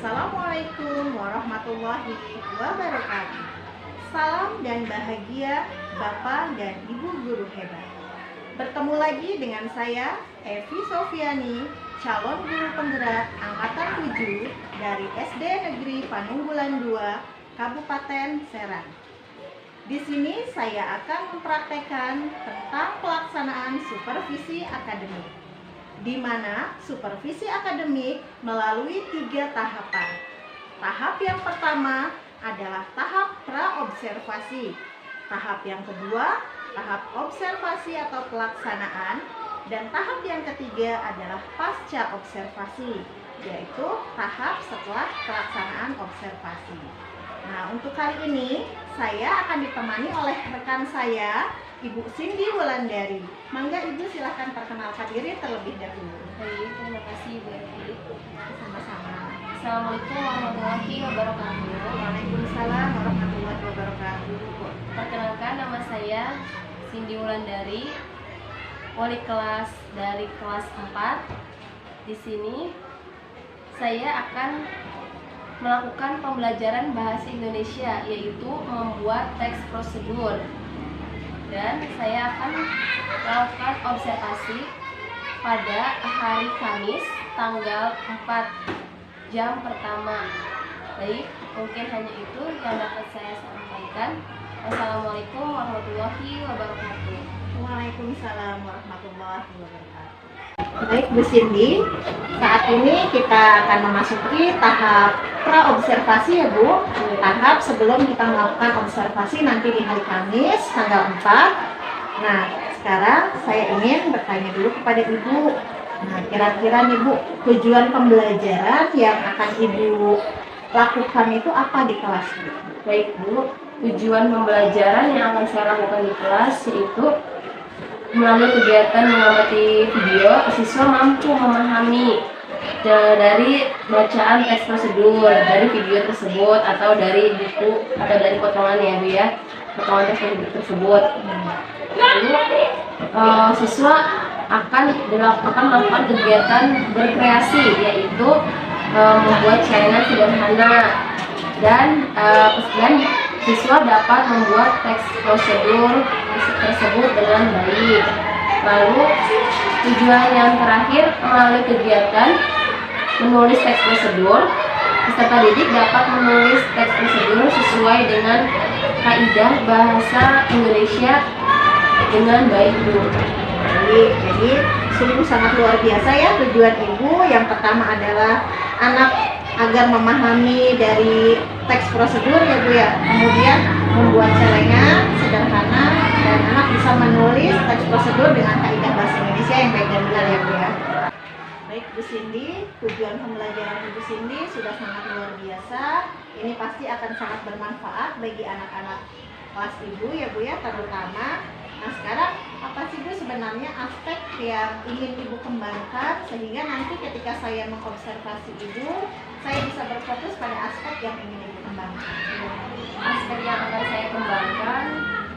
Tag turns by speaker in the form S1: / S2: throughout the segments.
S1: Assalamualaikum warahmatullahi wabarakatuh. Salam dan bahagia Bapak dan Ibu guru hebat. Bertemu lagi dengan saya Evi Sofiani, calon guru penggerak angkatan 7 dari SD Negeri Panunggulan 2, Kabupaten Serang. Di sini saya akan mempraktekkan tentang pelaksanaan supervisi akademik, di mana supervisi akademik melalui 3 tahapan. Tahap yang pertama adalah tahap praobservasi. Tahap yang kedua, tahap observasi atau pelaksanaan. Dan tahap yang ketiga adalah pasca observasi, yaitu tahap setelah pelaksanaan observasi. Nah, untuk kali ini saya akan ditemani oleh rekan saya, Ibu Cindy Wulandari. Mangga Ibu silahkan perkenalkan diri terlebih dahulu.
S2: Baik, terima kasih Bu Evi.
S1: Sama-sama.
S2: Assalamualaikum warahmatullahi wabarakatuh.
S1: Waalaikumsalam warahmatullahi wabarakatuh.
S2: Perkenalkan, nama saya Cindy Wulandari, wali kelas dari kelas 4. Di sini saya akan melakukan pembelajaran bahasa Indonesia, yaitu membuat teks prosedur. Dan saya akan melakukan observasi pada hari Kamis tanggal 4 jam pertama. Baik, mungkin hanya itu yang dapat saya sampaikan. Wassalamualaikum warahmatullahi wabarakatuh.
S1: Waalaikumsalam warahmatullahi wabarakatuh. Baik Bu Cindy, saat ini kita akan memasuki tahap praobservasi ya Bu. Tahap sebelum kita melakukan observasi nanti di hari Kamis tanggal 4. Nah, sekarang saya ingin bertanya dulu kepada Ibu. Nah, kira-kira nih Bu, tujuan pembelajaran yang akan Ibu lakukan itu apa di kelas Bu?
S2: Baik Bu, tujuan pembelajaran yang akan saya lakukan di kelas yaitu melalui kegiatan mengamati video, siswa mampu memahami dari bacaan teks prosedur dari video tersebut atau dari buku atau dari potongan ya Bu ya, potongan teks prosedur tersebut. Lalu siswa akan melakukan kegiatan berkreasi, yaitu membuat celengan sederhana dan siswa dapat membuat teks prosedur tersebut dengan baik. Lalu tujuan yang terakhir, melalui kegiatan menulis teks prosedur, peserta didik dapat menulis teks prosedur sesuai dengan kaidah bahasa Indonesia dengan baik Bu.
S1: Baik, jadi sungguh sangat luar biasa ya tujuan Ibu. Yang pertama adalah anak agar memahami dari teks prosedur ya Bu ya. Kemudian membuat celengan sederhana dan anak bisa menulis teks prosedur dengan kaidah bahasa Indonesia yang baik dan benar ya Bu ya. Baik Bu Cindy, tujuan pembelajaran Ibu Cindy sudah sangat luar biasa. Ini pasti akan sangat bermanfaat bagi anak-anak kelas Ibu ya Bu ya, terutama. Nah, sekarang apa sih Bu sebenarnya aspek yang ingin Ibu kembangkan sehingga nanti ketika saya mengobservasi Ibu, saya bisa berfokus pada aspek yang ingin Ibu kembangkan?
S2: Aspek yang akan saya kembangkan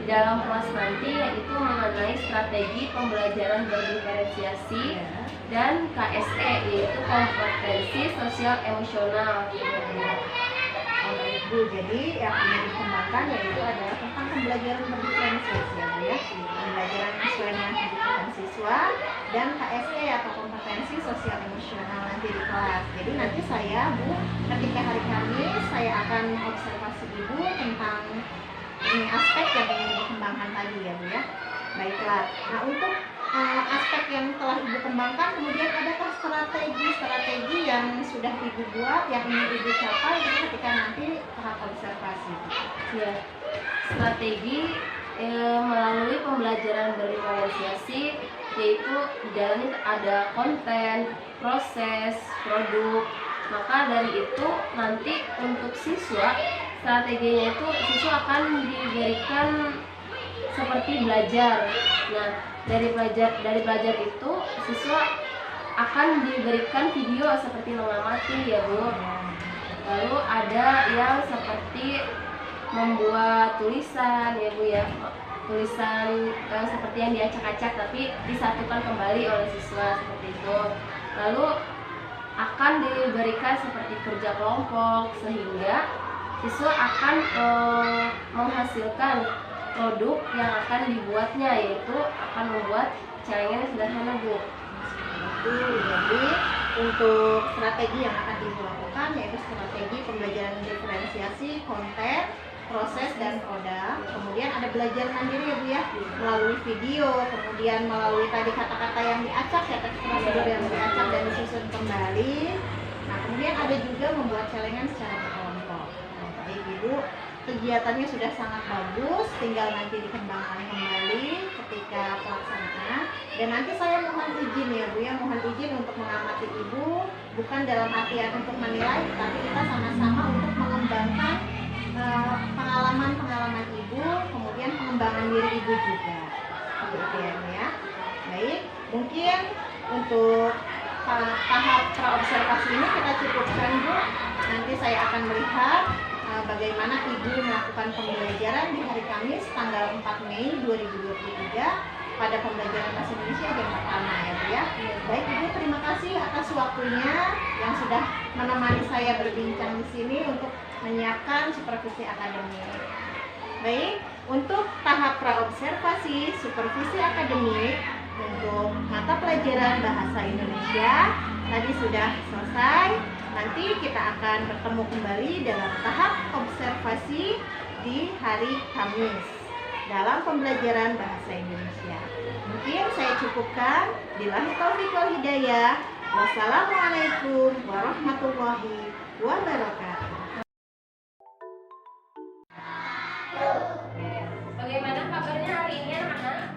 S2: di dalam kelas nanti yaitu mengenai strategi pembelajaran berdiferensiasi dan KSE, yaitu kompetensi sosial emosional.
S1: Bu, jadi yang ingin dikembangkan yaitu adalah tentang pembelajaran berdiferensiasi ya Bu ya, pembelajaran sesuai dengan kebutuhan siswa dan KSE atau kompetensi sosial emosional nanti di kelas. Jadi nanti saya Bu, ketika hari Kamis saya akan observasi Ibu tentang ini aspek yang ingin dikembangkan tadi ya Bu ya. Baiklah. Nah, untuk aspek yang telah Ibu kembangkan, kemudian adakah strategi yang sudah Ibu buat yang ingin Ibu capai ketika nanti tahap observasi?
S2: Ya, strategi melalui pembelajaran berdiferensiasi yaitu di dalamnya ada konten, proses, produk. Maka dari itu nanti untuk siswa, strateginya itu siswa akan diberikan seperti belajar. Nah, dari belajar itu siswa akan diberikan video seperti mengamati ya Bu. Lalu ada yang seperti membuat tulisan ya Bu ya, tulisan seperti yang diacak-acak tapi disatukan kembali oleh siswa seperti itu. Lalu akan diberikan seperti kerja kelompok, sehingga siswa akan menghasilkan produk yang akan dibuatnya, yaitu akan membuat celengan yang sederhana, Bu.
S1: Jadi untuk strategi yang akan dilakukan yaitu strategi pembelajaran diferensiasi, konten, proses, dan produk. Kemudian ada belajar mandiri ya Bu ya, melalui video, kemudian melalui tadi kata-kata yang diacak ya, teks prosedur yang diacak dan disusun kembali. Nah kemudian ada juga membuat celengan secara berkelompok. Nah, baik Ibu, kegiatannya sudah sangat bagus, tinggal nanti dikembangkan kembali ketika pelaksanaan. Dan nanti saya mohon izin ya Bu ya, mohon izin untuk mengamati Ibu, bukan dalam artian untuk menilai, tapi kita sama-sama untuk mengembangkan pengalaman-pengalaman Ibu, kemudian pengembangan diri Ibu juga. Demikian ya. Baik, mungkin untuk tahap praobservasi ini kita cukupkan Bu. Nanti saya akan melihat bagaimana Ibu melakukan pembelajaran di hari Kamis tanggal 4 Mei 2023 pada pembelajaran bahasa Indonesia yang pertama ya Bu ya. Baik Ibu, terima kasih atas waktunya yang sudah menemani saya berbincang di sini untuk menyiapkan supervisi akademik. Baik, untuk tahap praobservasi supervisi akademik untuk mata pelajaran bahasa Indonesia tadi sudah selesai. Nanti kita akan bertemu kembali dalam tahap observasi di hari Kamis dalam pembelajaran bahasa Indonesia. Mungkin saya cukupkan. Billahi taufiq wal hidayah. Wassalamualaikum warahmatullahi wabarakatuh.
S2: Bagaimana kabarnya hari ini anak-anak?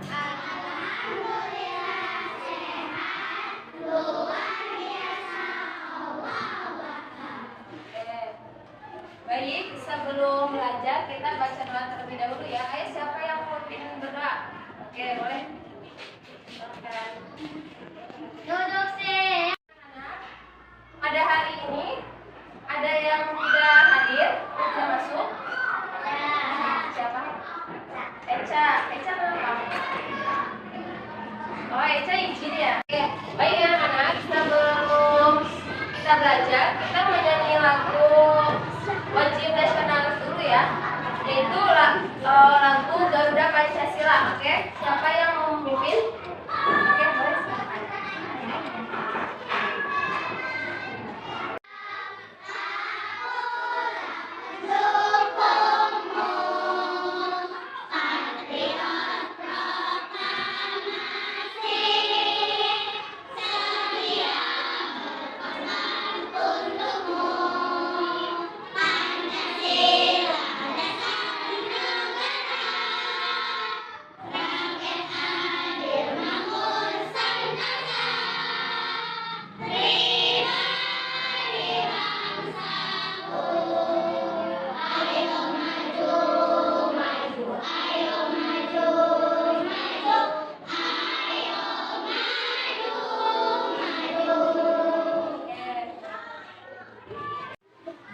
S2: Baik, sebelum belajar kita baca doa terlebih dahulu ya. Ayo siapa yang mau berdoa? Oke, boleh. Silakan. Duduk sih. Pada hari ini ada yang tidak hadir, tidak masuk. Siapa? Eca. Eca kenapa? Oh, Eca izin ya. Oke, baik ya anak-anak. Sebelum kita belajar, kita menyanyi lagu wajib nasionalis dulu ya, yaitu lagu Garuda Pancasila. Oke, siapa yang mau memimpin? Oke, boleh silakan.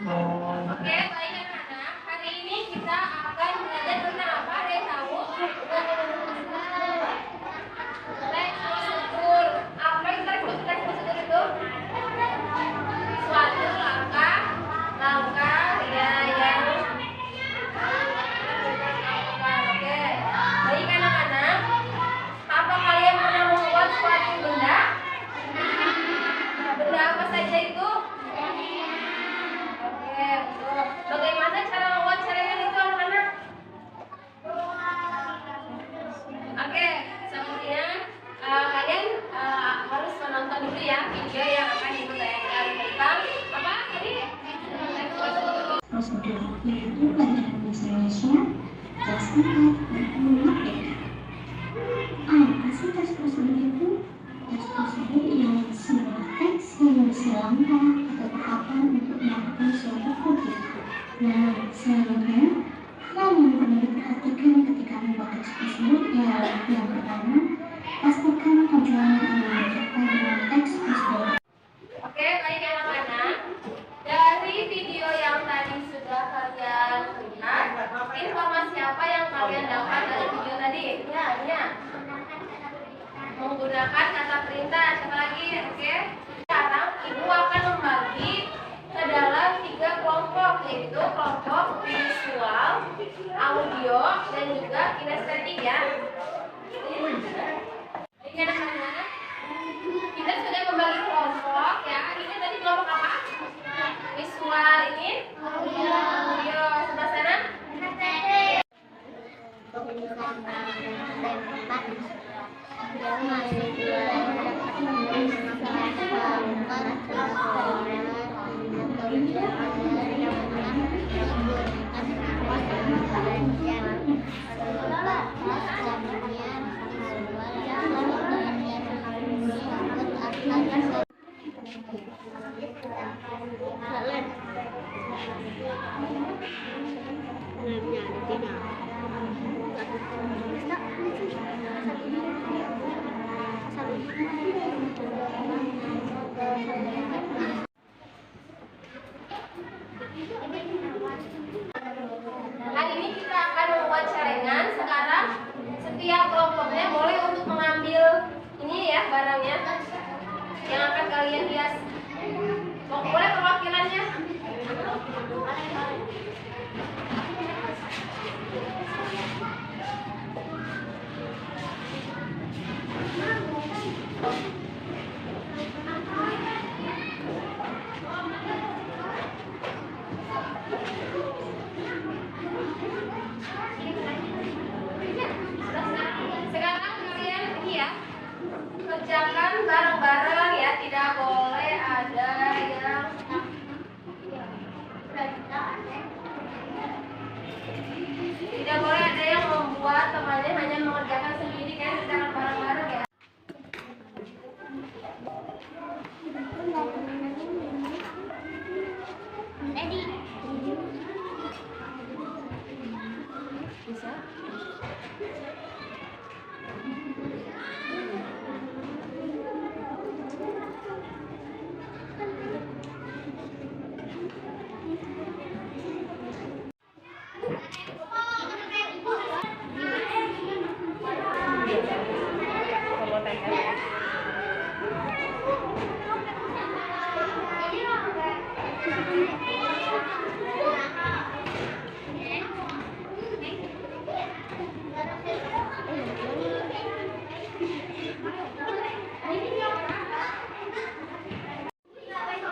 S2: Oke, baik anak-anak. Hari ini kita akan belajar tentang apa? Ada yang tahu? Teks prosedur. Apa itu teks prosedur itu? Suatu langkah ya yang oke. Baik anak-anak. Apa kalian pernah membuat suatu benda? Benda apa saja itu? Bagaimana cara membuat celengan itu anak-anak? Oke, sepertinya kalian harus menonton dulu ya video yang akan ibu tayangkan tentang apa tadi?
S3: Prosedur yaitu pelajaran bahasa Indonesia kelas 4 dan merdeka. Apa sih tes prosedur itu? Tes prosedur ialah sebuah teks yang berisi langkah atau tahapan untuk melakukan suatu kegiatan. Nah, selanjutnya, hal yang perlu diperhatikan ketika membuat teks prosedur ialah yang pertama, pastikan tujuan yang ingin dicapai dengan teks prosedur.
S2: Oke, baik anak-anak. Dari video yang tadi sudah kalian lihat, informasi apa yang kalian dapat dari video tadi? Ya. Menggunakan kata perintah. Siapa lagi? Oke. Sekarang Ibu akan membagi ke dalam 3 kelompok, yaitu kelompok visual, audio, dan juga kinestetik ya. Jadi anak-anak, kita sudah membagi kelompok ya. Ini tadi kelompok apa? Visual, ini audio. Sebelah sana? Hari ini kita akan membuat celengan. Sekarang setiap kelompoknya boleh untuk mengambil ini ya, barangnya yang akan kalian hias. Boleh perwakilannya? Sekarang kalian ini ya, kerjakan bareng-bareng ya, tidak boleh ada yang membuat temannya hanya mengerjakan sendiri, kan, kerjakan bareng-bareng ya. Bisa?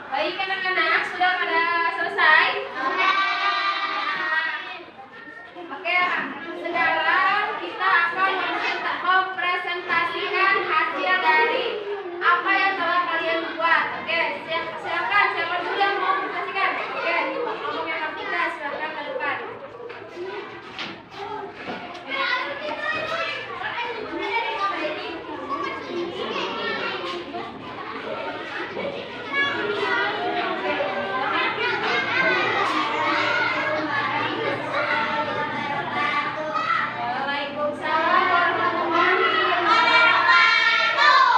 S2: Baik anak-anak, sudah pada selesai? Oke, sekarang kita akan mempresentasikan hasil dari apa yang telah kalian buat. Oke, silakan siapa dulu yang mau presentasikan? Oke, kelompok yang ketiga silakan ke depan. Waalaikumsalam warahmatullahi wabarakatuh.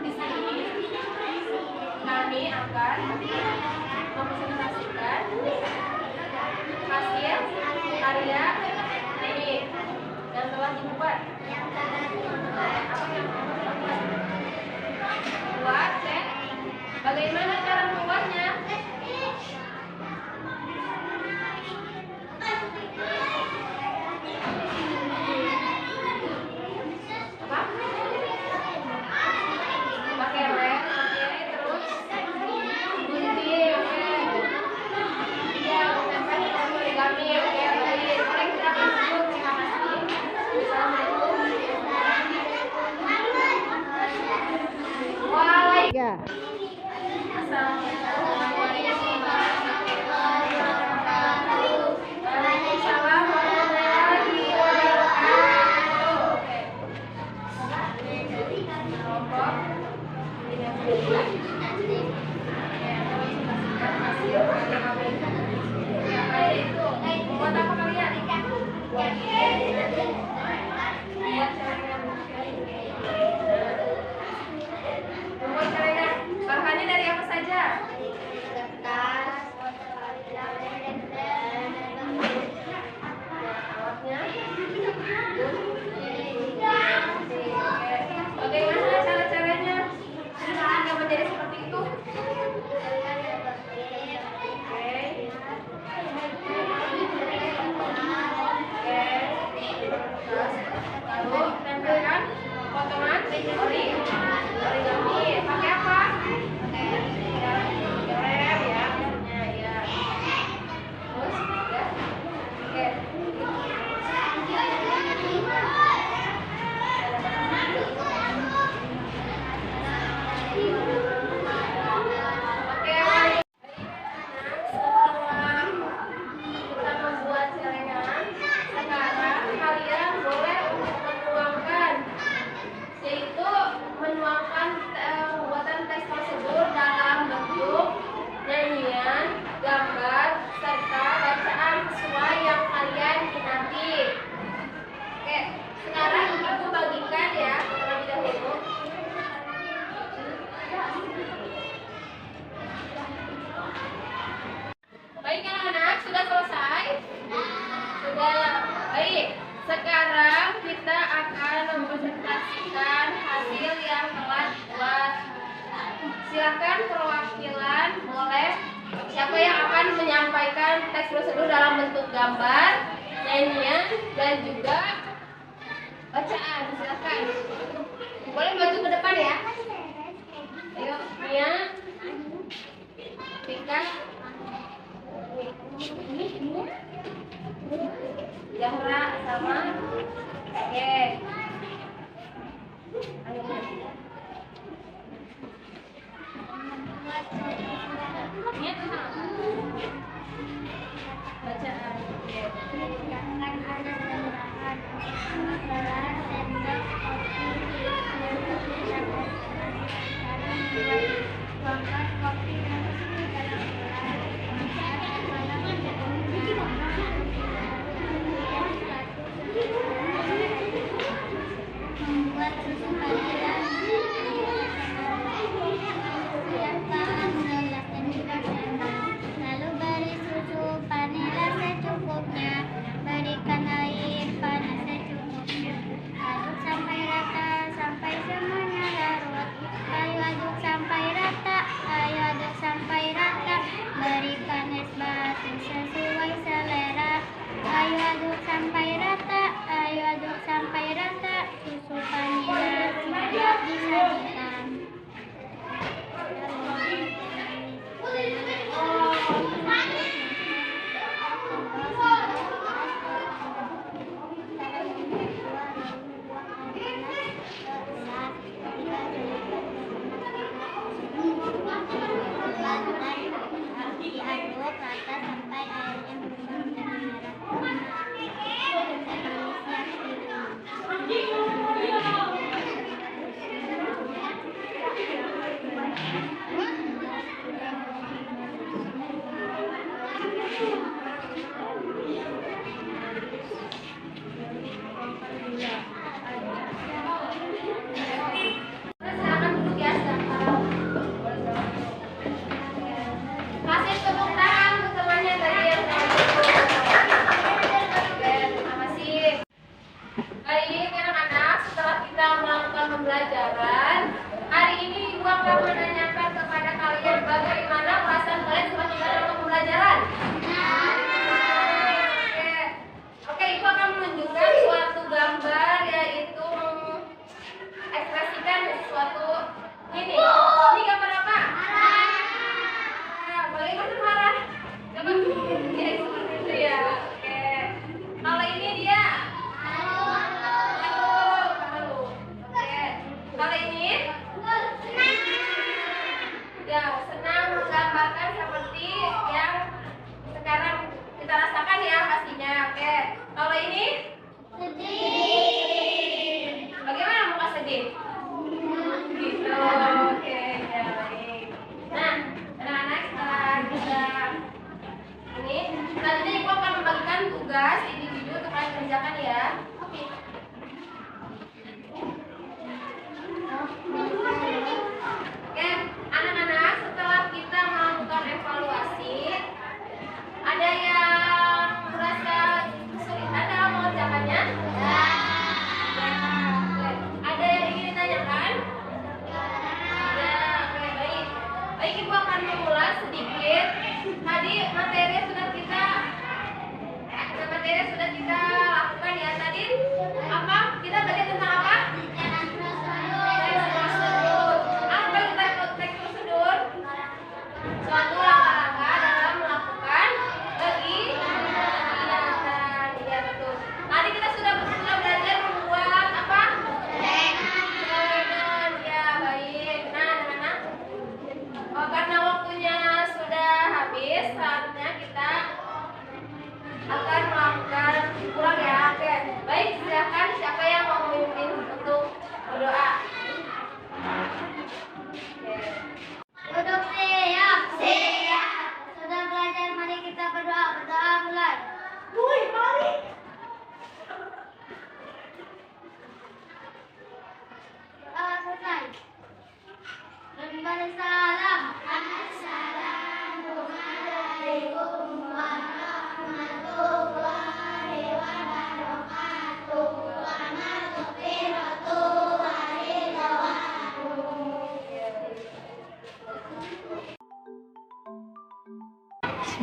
S2: Di sini kami akan mempresentasikan hasil karya ini yang telah dibuat. Apa yang buat dan bagaimana cara membuatnya? Apa? Pakai lem, oke, terus gunting, oke. origami pakai apa? Pakai lem ya, biasanya ya. Terus ya, oke. Oke, setelah kita membuat celengan, sekarang kalian boleh untuk menuangkan, yaitu menuangkan pembuatan teks prosedur dalam bentuk nyanyian, gambar, serta bacaan sesuai yang kalian minati. Oke, sekarang ibu bagikan ya terlebih dahulu. Baik anak-anak, sudah selesai? Sudah. Baik, sekarang kita akan mempresentasikan hasil yang telah dibuat. Silakan perwakilan, boleh. Siapa yang akan menyampaikan teks prosedur dalam bentuk gambar, nyanyian, dan juga bacaan? Silakan. Boleh maju ke depan ya. Ayo, Mia, Tika, Zahra, sama. Oke. Ayo. Mia, bacaan. Oke.
S3: Membuat susu vanila, siapkan gelas dan juga sendok. Lalu beri susu vanila secukupnya, berikan air panas secukupnya. Aduk sampai rata, sampai semuanya larut. Ayo aduk sampai rata, ayo aduk sampai rata. Berikan es batu sesuai selera. Ayo aduk sampai rata, ayo aduk sampai rata. Susu vanila siap disajikan. Diaduk rata sampai airnya berubah menjadi merah kuning. Teh
S2: Silakan duduk ya, sekarang. Kasih tepuk tangan untuk temannya tadi yang Oke, terima kasih. Baik anak-anak, setelah kita melakukan pembelajaran, hari ini Ibu akan menanyakan kepada kalian bagaimana perasaan kalian setelah melakukan pembelajaran. Oke, Ibu akan menunjukkan suatu gambar, yaitu mengekspresikan sesuatu ini. Ini gambar apa? Bagaimana marah? Coba ya, seperti itu ya. Oke. Kalau ini dia halu. Oke. Kalau ini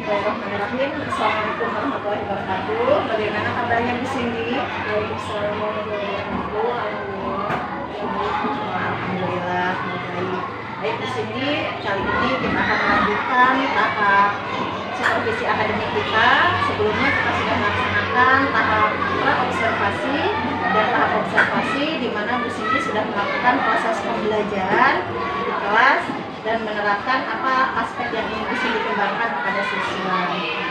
S1: Bismillahirrahmanirrahim. Assalamualaikum warahmatullahi wabarakatuh. Bagaimana kabarnya Bu Cindy?
S2: Waalaikumsalam warahmatullahi wabarakatuh.
S1: Alhamdulillah baik. Baik Bu Cindy, kali ini kita akan melanjutkan tahap supervisi akademik kita. Sebelumnya kita sudah melaksanakan tahap pra-observasi dan tahap observasi di mana Bu Cindy sudah melakukan proses pembelajaran di kelas dan menerapkan apa aspek yang ingin Bu Cindy kembangkan kepada siswa.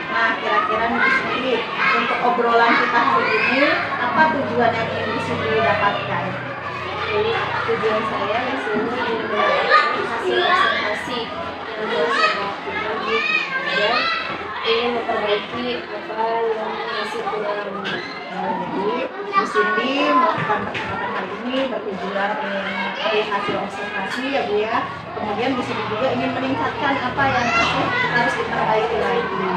S1: Nah, kira-kira nih Bu Cindy, untuk obrolan kita hari ini, apa tujuan yang ingin Bu Cindy dapatkan?
S2: Jadi tujuan saya di sini ingin mendapatkan hasil observasi yang telah saya lakukan dan ingin memperbaiki apa yang masih kurang.
S1: Jadi Bu Cindy melakukan pertemuan hari ini bertujuan dari hasil observasi ya Bu ya. Kemudian Bu Cindy juga ingin meningkatkan apa yang masih harus diperbaiki lagi.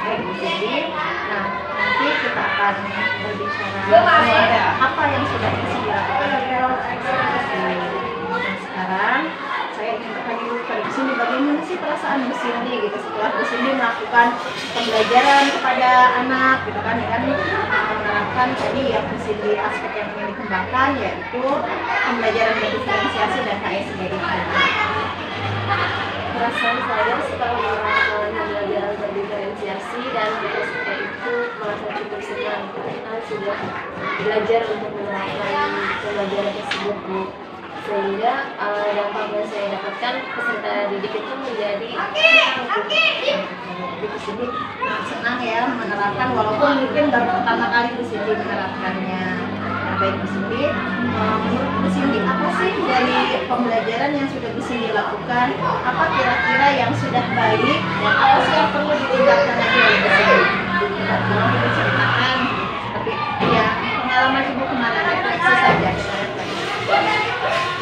S1: Baik Bu Cindy. Nah, nanti kita akan berbicara apa yang sudah Bu Cindy lakukan di observasi. Nah, sekarang saya ingin bertanya dulu kepada Bu Cindy, bagaimana sih perasaan Bu Cindy gitu setelah Bu Cindy melakukan pembelajaran kepada anak gitu kan, ya kan menerapkan tadi yang Bu Cindy aspek yang ingin dikembangkan yaitu pembelajaran berdiferensiasi dan KSG itu.
S2: Perasaan saya setelah melakukan pembelajaran berdiferensiasi dan KSE itu merasa cukup senang karena sudah belajar untuk menerapkan pembelajaran tersebut Bu. Sehingga dampak yang saya dapatkan peserta didik itu menjadi
S1: Bu Cindy senang ya menerapkan walaupun mungkin baru pertama kali Bu Cindy menerapkannya. Nah, baik Bu Cindy, menurut Bu Cindy apa sih dari pembelajaran yang sudah Bu Cindy lakukan? Apa kira-kira yang sudah baik dan apa sih yang perlu ditingkatkan lagi oleh Bu Cindy? Kita tolong Ibu ceritakan, tapi ya pengalaman Ibu kemana refleksi saja kita refleksi.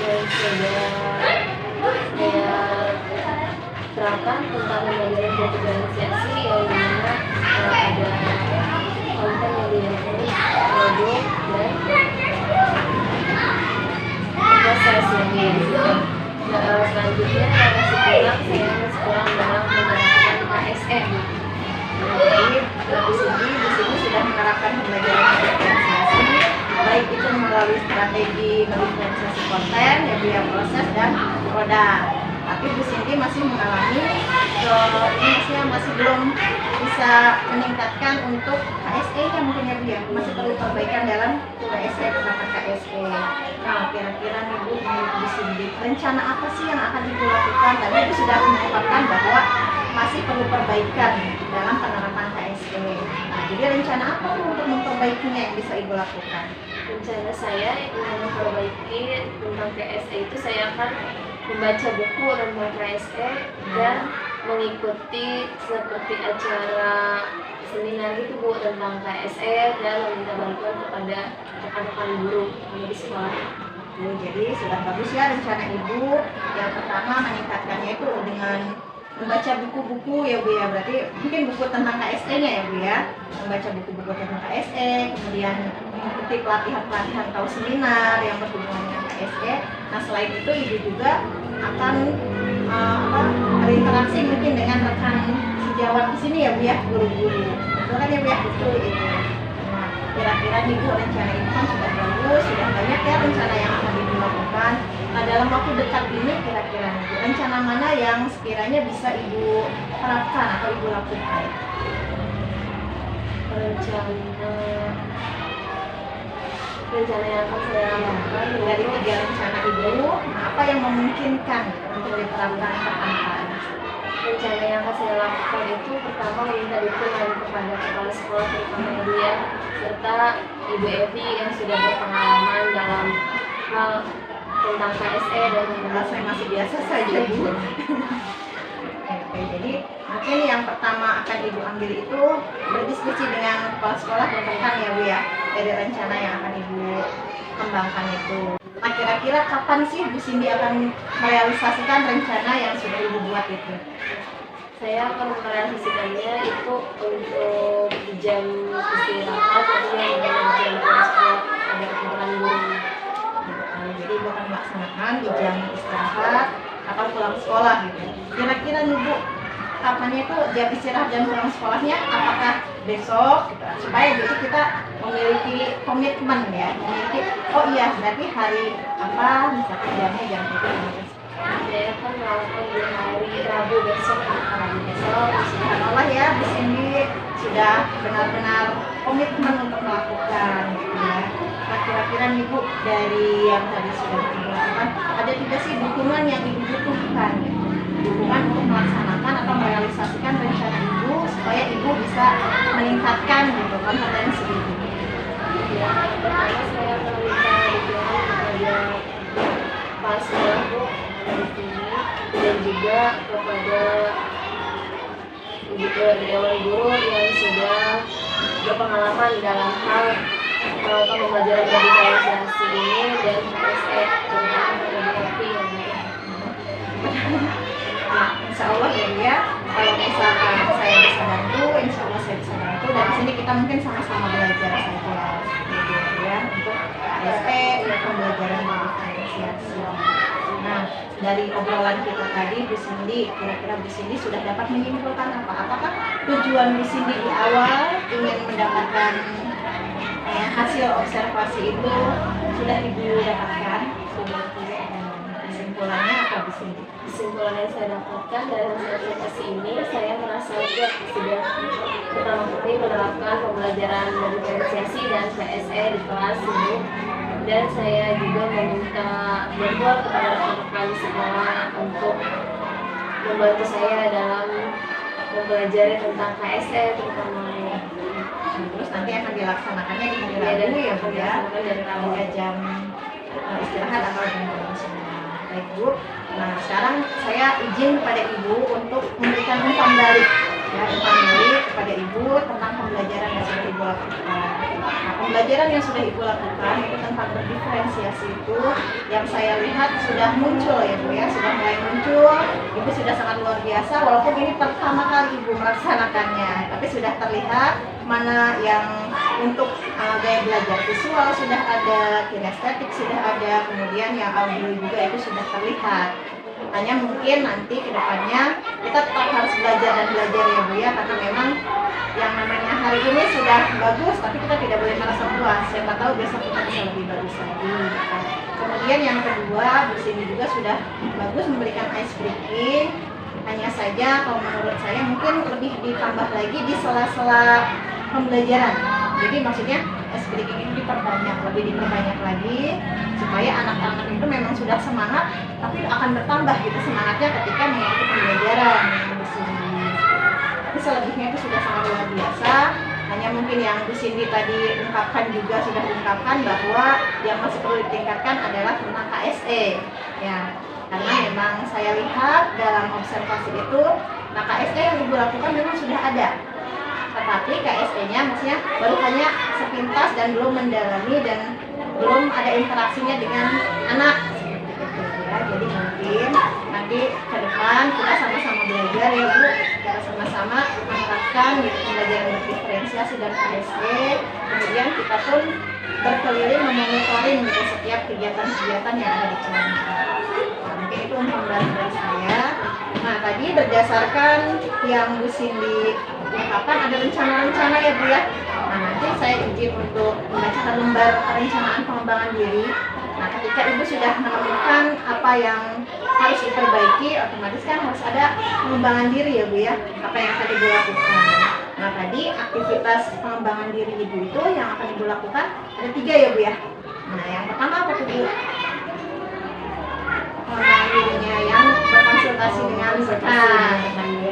S2: yang sudah saya terapkan tentang pembelajaran berdiferensiasi yang dimana ada konten yang dilakukan produk dan proses yang dilakukan. Selanjutnya masih kurang dalam menerapkan KSE.
S1: Jadi Bu Cindy sudah menerapkan pembelajaran diferensiasi baik itu melalui strategi mendiferensiasi konten, ya Bu ya, proses dan produk. Tapi Bu Cindy masih mengalami masih belum bisa meningkatkan untuk KSE-nya mungkin ya Bu ya, masih perlu perbaikan dalam KSE, penerapan KSE. Nah, kira-kira nih Bu, menurut Bu Cindy, rencana apa sih yang akan Ibu lakukan? Tadi Ibu sudah mengungkapkan bahwa masih perlu perbaikan dalam penerapan KSE. Nah, jadi rencana apa Bu untuk memperbaikinya yang bisa Ibu lakukan?
S2: Rencana saya ingin memperbaiki tentang KSE itu saya akan membaca buku tentang KSE dan mengikuti seperti acara seminar gitu Bu tentang KSE dan meminta bantuan kepada rekan-rekan guru di sekolah.
S1: Jadi sudah bagus ya rencana Ibu. Yang pertama meningkatkannya itu dengan membaca buku-buku ya Bu ya, berarti mungkin buku tentang KSE-nya ya Bu ya, membaca buku-buku tentang KSE, kemudian mengikuti pelatihan-pelatihan atau seminar yang berhubungan dengan KSE. Nah, selain itu Ibu juga akan berinteraksi mungkin dengan rekan sejawat di sini ya Bu ya, guru-guru. Betul kan ya Bu ya? Betul itu. Nah, kira-kira nih Bu, rencana Ibu kan sudah bagus, sudah banyak ya rencana yang akan Ibu lakukan. Nah, dalam waktu dekat ini kira-kira nih Bu, rencana mana yang sekiranya bisa Ibu terapkan atau Ibu lakukan?
S2: Rencana yang akan saya lakukan
S1: Dari 3 rencana Ibu, nah, apa yang memungkinkan untuk diterapkan pertama?
S2: rencana yang akan saya lakukan itu pertama meminta dukungan kepada kepala sekolah terutama Ibu ya, serta Ibu Evi yang sudah berpengalaman dalam hal tentang KSE dan
S1: Saya masih biasa saja Bu. Oke, jadi mungkin yang pertama akan Ibu ambil itu berdiskusi dengan kepala sekolah dan rekan ya Bu ya, dari rencana yang akan Ibu kembangkan itu. Nah, kira-kira kapan sih Bu Cindy akan merealisasikan rencana yang sudah Ibu buat itu?
S2: saya akan merealisasikannya itu untuk jam istirahat kemudian dengan jam sekolah pada rekan guru.
S1: Jadi Ibu akan melaksanakan di jam istirahat atau pulang sekolah gitu. Kira-kira nih Bu, kapannya itu jam istirahat dan pulang sekolahnya, apakah besok gitu, supaya jadi kita memiliki komitmen ya, memiliki oh iya berarti hari apa misalkan jamnya jam itu gitu.
S2: Saya kan melakukan di hari Rabu besok.
S1: Hari besok, subhanallah ya, di sini sudah benar-benar komitmen untuk melakukan gitu ya. Nah, kira-kira nih Bu, dari yang tadi sudah dilakukan, ada tidak sih dukungan yang Ibu butuhkan gitu? Dukungan untuk melaksanakan atau merealisasikan rencana Ibu supaya Ibu bisa meningkatkan gitu kompetensi Ibu.
S2: Ya, pertama saya meminta dukungan kepada kepala sekolahku di sini dan juga kepada dewan guru yang sudah berpengalaman dalam hal melakukan pembelajaran digitalisasi ini dan PSE terutama dari kopi yang
S1: Nah, insya Allah ya, kalau misalkan saya bisa bantu, insya Allah saya bisa bantu. Dan di sini kita mungkin sama-sama belajar saja seperti itu ya, untuk ASP, untuk pembelajaran diferensiasi. Nah, dari obrolan kita tadi, Bu Cindy, kira-kira Bu Cindy sudah dapat menyimpulkan apa? Apakah tujuan Bu Cindy di awal ingin mendapatkan hasil observasi itu sudah Ibu dapatkan? Kesimpulannya apa Bu Cindy?
S2: kesimpulan yang saya dapatkan dari hasil observasi ini, saya merasa lega sudah pertama kali menerapkan pembelajaran diferensiasi dan PSE di kelas ini, dan saya juga meminta bantuan kepada rekan-rekan di sekolah untuk membantu saya dalam mempelajari tentang KSE terutamanya.
S1: Terus nanti akan dilaksanakannya di hari
S2: Ya, dan
S1: Rabu ya Bu ya,
S2: dari Rabu.
S1: hingga jam istirahat atau jam semua. Baik Bu. Nah sekarang saya izin kepada Ibu untuk memberikan umpan balik ya, umpan balik kepada Ibu tentang pembelajaran yang sudah Ibu lakukan. Nah pembelajaran yang sudah Ibu lakukan itu tentang berdiferensiasi itu yang saya lihat sudah muncul ya Bu ya, sudah mulai muncul. Ibu sudah sangat luar biasa walaupun ini pertama kali Ibu melaksanakannya, tapi sudah terlihat mana yang untuk gaya belajar visual sudah ada, kinestetik sudah ada, kemudian yang audio juga itu sudah terlihat. Hanya mungkin nanti kedepannya kita tetap harus belajar dan belajar ya Bu ya, tapi memang yang namanya hari ini sudah bagus, tapi kita tidak boleh merasa puas. Siapa tahu besok kita bisa lebih bagus lagi. Gitu. Kemudian yang kedua, Bu Cindy juga sudah bagus memberikan ice breaking. Hanya saja kalau menurut saya mungkin lebih ditambah lagi di sela-sela pembelajaran. Jadi maksudnya ice breaking ini lebih diperbanyak lagi supaya anak-anak itu memang sudah semangat, tapi akan bertambah gitu semangatnya ketika mengikuti pembelajaran di sini. Tapi selebihnya itu sudah sangat luar biasa. Hanya mungkin yang Bu Cindy tadi ungkapkan juga sudah diungkapkan bahwa yang masih perlu ditingkatkan adalah tentang KSE. Ya, karena memang saya lihat dalam observasi itu, nah KSE yang Ibu lakukan memang sudah ada. Tetapi KSE-nya maksudnya baru hanya sepintas dan belum mendalami dan belum ada interaksinya dengan anak seperti itu ya. Jadi mungkin nanti ke depan kita sama-sama belajar ya Bu, kita sama-sama menerapkan pembelajaran berdiferensiasi dan KSE. Kemudian kita pun berkeliling memonitoring gitu setiap kegiatan-kegiatan yang ada di kelas. Nah, mungkin itu umpan dari saya. Nah tadi berdasarkan yang Bu Cindy ungkapkan ada rencana-rencana ya Bu ya. Nah nanti saya izin untuk membacakan lembar perencanaan pengembangan diri. Nah ketika Ibu sudah menemukan apa yang harus diperbaiki, otomatis kan harus ada pengembangan diri ya Bu ya, apa yang akan Ibu lakukan. Nah tadi aktivitas pengembangan diri Ibu itu yang akan Ibu lakukan ada 3 ya Bu ya. Nah yang pertama apa tuh Bu? Pengembangan dirinya yang berkonsultasi dengan rekan.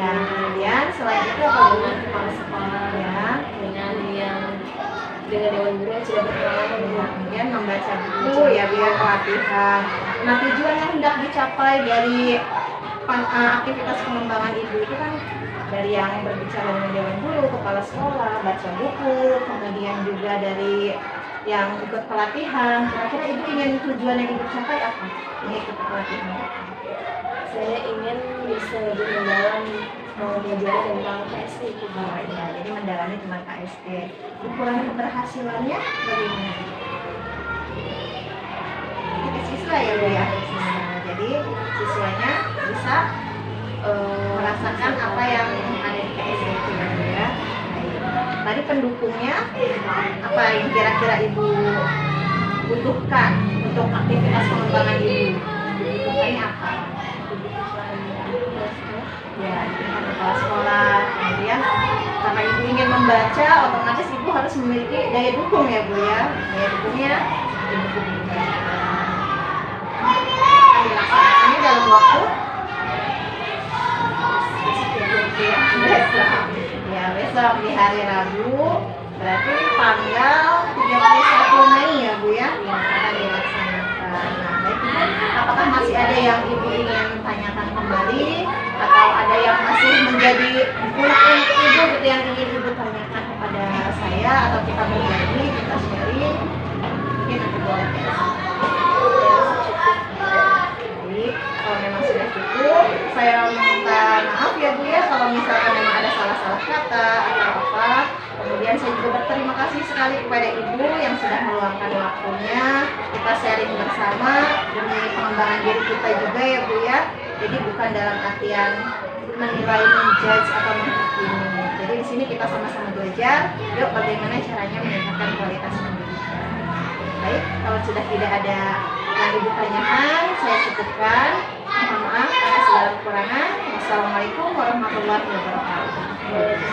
S1: Ya, kemudian selain itu apa Bu?
S2: Kepala sekolah
S1: Ya,
S2: dengan dewan guru yang sudah berpengalaman.
S1: kemudian membaca buku ya biar pelatihan. Nah tujuan yang hendak dicapai dari aktivitas pengembangan Ibu itu kan dari yang berbicara dengan dewan guru, kepala sekolah, baca buku, kemudian juga dari yang ikut pelatihan. Kira-kira Ibu ingin tujuan yang Ibu capai apa? Ini ikut pelatihan.
S2: Saya ingin bisa lebih mendalam mempelajari tentang KSE itu.
S1: Ya, jadi mendalami tentang KSD. Ukuran keberhasilannya bagaimana? Ini ke siswa ya Bu ya. Nah, jadi siswanya bisa merasakan apa yang ada di KSD itu ya Bu ya. Baik. Tadi pendukungnya apa yang kira-kira Ibu butuhkan untuk aktivitas pengembangan Ibu? Butuhkannya apa? Ya, dengan kepala sekolah. Kemudian karena Ibu ingin membaca, otomatis Ibu harus memiliki daya dukung ya Bu ya. Daya dukungnya Ibu dilaksanakannya dalam waktu besok di hari Rabu, berarti tanggal 31 Mei ya Bu ya yang akan dilaksanakan. Nah, baik Ibu, apakah masih ada yang Ibu ingin tanyakan kembali atau ada yang masih menjadi unek-unek Ibu gitu yang ingin Ibu tanyakan kepada saya atau kita berbagi, kita sharing? Mungkin nanti boleh ya. Baik, kalau memang sudah cukup, saya minta maaf ya Bu ya kalau misalkan memang ada salah-salah kata atau apa. Kemudian saya juga berterima kasih sekali kepada Ibu yang sudah meluangkan waktunya. Kita sharing bersama demi pengembangan diri kita juga ya Bu ya. Jadi bukan dalam artian menilai, menjudge atau menghakimi. Jadi di sini kita sama-sama belajar. Yuk bagaimana caranya meningkatkan kualitas pendidikan. Baik, kalau sudah tidak ada yang Ibu tanyakan, saya cukupkan. Mohon maaf atas segala kekurangan. Wassalamualaikum warahmatullahi wabarakatuh.